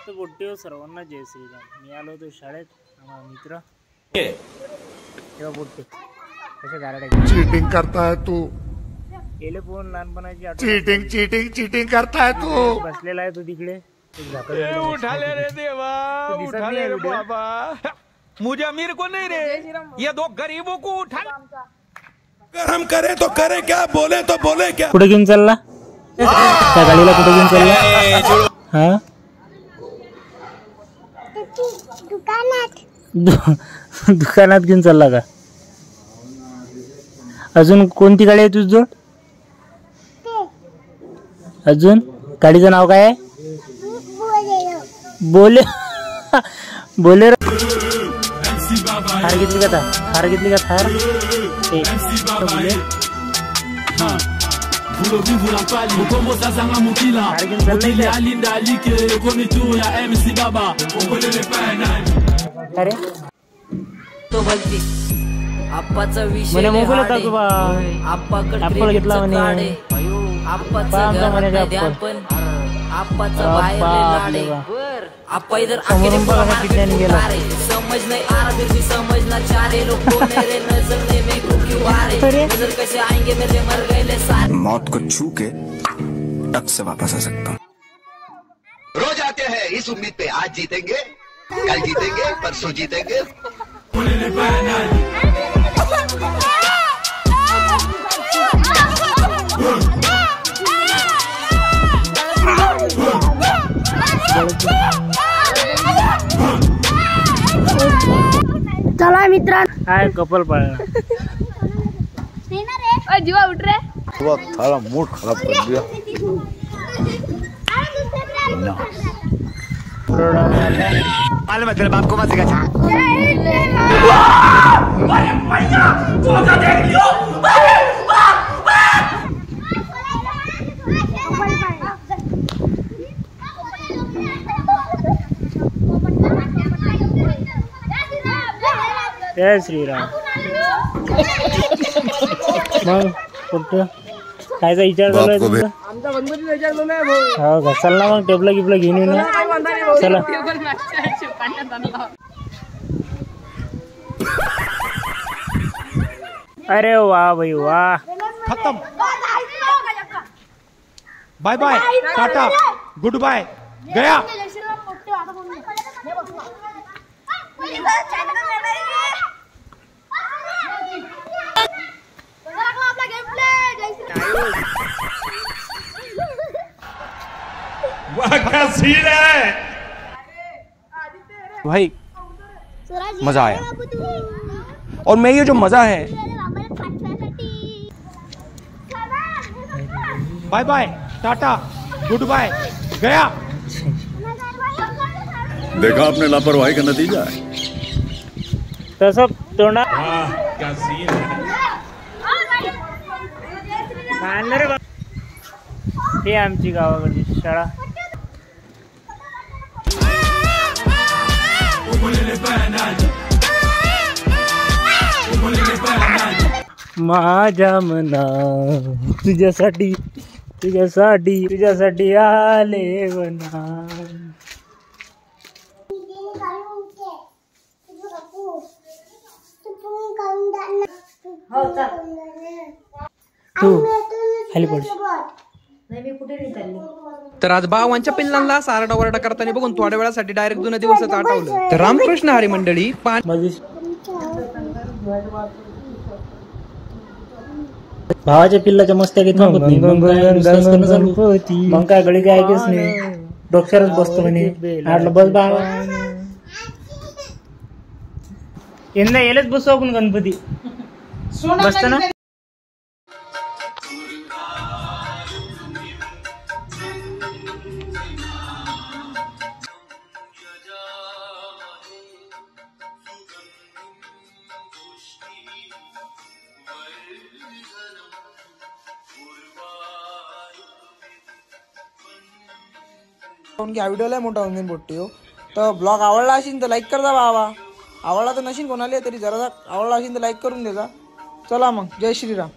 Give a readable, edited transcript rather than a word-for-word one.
तर बोट्टीवर सर्वांना जय श्रीराम। मी आलो होतो शाळेत, आम्हाला मित्र तेव्हा बोट्टी कशा गारड्या चीटिंग करता है तू, गेले फोन लहानपणाची चीटिंग चीटिंग चीटिंग करता है तू। बसलेला आहे तो तिकडे, उठा ले रे देवा, उठा ले रे बाबा, मुझे अमीर को नहीं रे, ये दो गरीबों को उठा। अगर हम करें तो करें क्या, बोले तो बोले क्या। कुठे घेऊन चालला त्या गाडीला, कुठे घेऊन चालला? हा दुकानात घेऊन चालला का? अजून कोणती गाडी आहे तुझं? अजून गाडीचं नाव काय आहे? बोले बोले थार घेतली का? थार घेतली का? थार अरे तो बघते आप्पाचा विषय म्हणे मोबाईल होता तू बा, आप्पाकडे घेतला म्हणे, आप्पाचा बाहेर आप्पा इधर आके समझ नहीं आ रहा, फिर भी समझना चाह रहे लोग नजर ने मेरे को क्यों आ रहे, नजर कैसे आएंगे मेरे मर गए सारे। मौत को छू के टक से वापस आ सकता हूँ। रोज आते हैं इस उम्मीद पे, आज जीतेंगे, कल जीतेंगे, परसों जीतेंगे। चला मित्रांनो, काय कपल पाळणं जीवा उठ रे, थारा मूड खराब कर दिया। मालूम है तेरे बाप को मत सिखा। जय श्रीराम। मग कुठं खायचा विचार चालू आहे तुमचा? आमचा गणपतीचा विचार चालू आहे भाऊ। हो का, चल ना मग टेबला गिबला घेऊन येऊ ना, चला। अरे वाह भाई वाह, खत्म, बाय बाय, टाटा, गुड बाय, गया। भाई मजा आया, और मैं ये जो मजा है, बाय बाय, टाटा, गुड बाय, गया। देखा आपने लापरवाही का नतीजा है। तसं तोंडा रे बा, हे आमची गावाकडची शाळा। माझ्या मना तुझ्यासाठी तुझ्यासाठी तुझ्यासाठी आले वना। तू खाली पड। तर आज बावांच्या पिल्लांना सारडा वरडा करताना बघून थोड्या वेळासाठी डायरेक्ट जुन्या दिवसात आठवलं। तर रामकृष्ण हरी मंडळी भावाच्या पिल्लाच्या मस्त्या घेत मग काय गडी काय ऐकच नाही, डोक्यावरच बसतो म्हणे। बस बाबा यंदा येलच बसू आपण गणपती, बसतो ना। ह्या व्हिडिओला मोठा होऊन बोट्टी हो, तर ब्लॉग आवडला असेल तर लाईक करता बाबा, आवडला तर नशीन कोणाला तरी जरा आवडला असेल तर लाईक करून देजा। चला मग, जय श्रीराम।